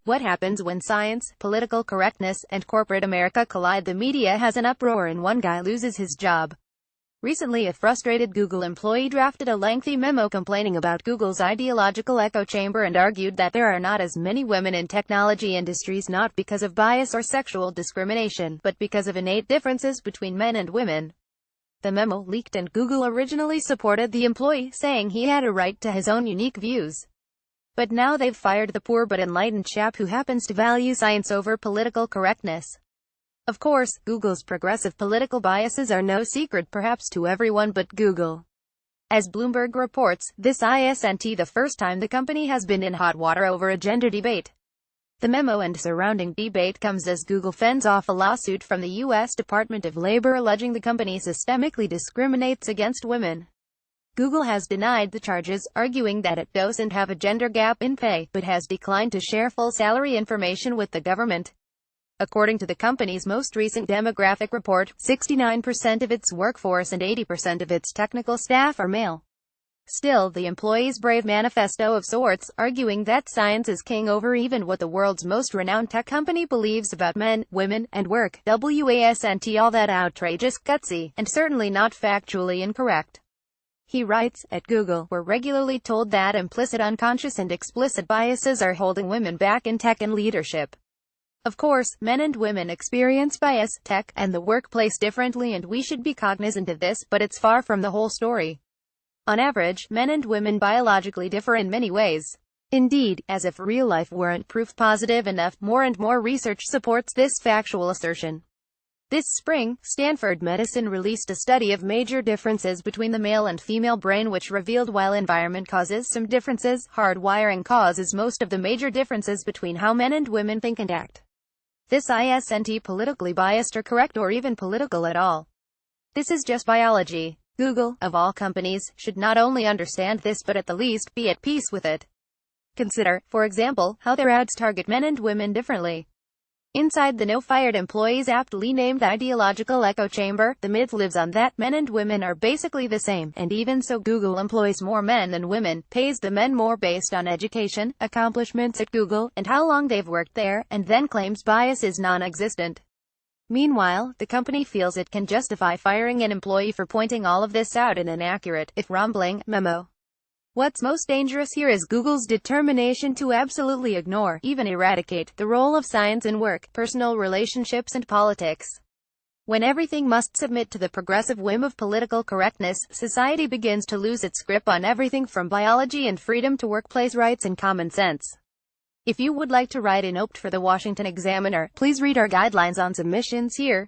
What happens when science, political correctness, and corporate America collide? The media has an uproar and one guy loses his job. Recently, a frustrated Google employee drafted a lengthy memo complaining about Google's ideological echo chamber and argued that there are not as many women in technology industries not because of bias or sexual discrimination, but because of innate differences between men and women. The memo leaked and Google originally supported the employee, saying he had a right to his own unique views. But now they've fired the poor but enlightened chap who happens to value science over political correctness. Of course, Google's progressive political biases are no secret perhaps to everyone but Google. As Bloomberg reports, this isn't the first time the company has been in hot water over a gender debate. The memo and surrounding debate comes as Google fends off a lawsuit from the U.S. Department of Labor alleging the company systemically discriminates against women. Google has denied the charges, arguing that it doesn't have a gender gap in pay, but has declined to share full salary information with the government. According to the company's most recent demographic report, 69% of its workforce and 80% of its technical staff are male. Still, the employee's brave manifesto of sorts, arguing that science is king over even what the world's most renowned tech company believes about men, women, and work. Wasn't all that outrageous, gutsy, and certainly not factually incorrect. He writes, at Google, we're regularly told that implicit, unconscious, and explicit biases are holding women back in tech and leadership. Of course, men and women experience bias, tech, and the workplace differently and we should be cognizant of this, but it's far from the whole story. On average, men and women biologically differ in many ways. Indeed, as if real life weren't proof positive enough, more and more research supports this factual assertion. This spring, Stanford Medicine released a study of major differences between the male and female brain which revealed while environment causes some differences, hardwiring causes most of the major differences between how men and women think and act. This isn't politically biased or correct or even political at all. This is just biology. Google, of all companies, should not only understand this but at the least be at peace with it. Consider, for example, how their ads target men and women differently. Inside the no-fired employee's aptly named ideological echo chamber, the myth lives on that men and women are basically the same, and even so Google employs more men than women, pays the men more based on education, accomplishments at Google, and how long they've worked there, and then claims bias is non-existent. Meanwhile, the company feels it can justify firing an employee for pointing all of this out in an accurate, if rambling, memo. What's most dangerous here is Google's determination to absolutely ignore, even eradicate, the role of science in work, personal relationships and politics. When everything must submit to the progressive whim of political correctness, society begins to lose its grip on everything from biology and freedom to workplace rights and common sense. If you would like to write an op for the Washington Examiner, please read our guidelines on submissions here.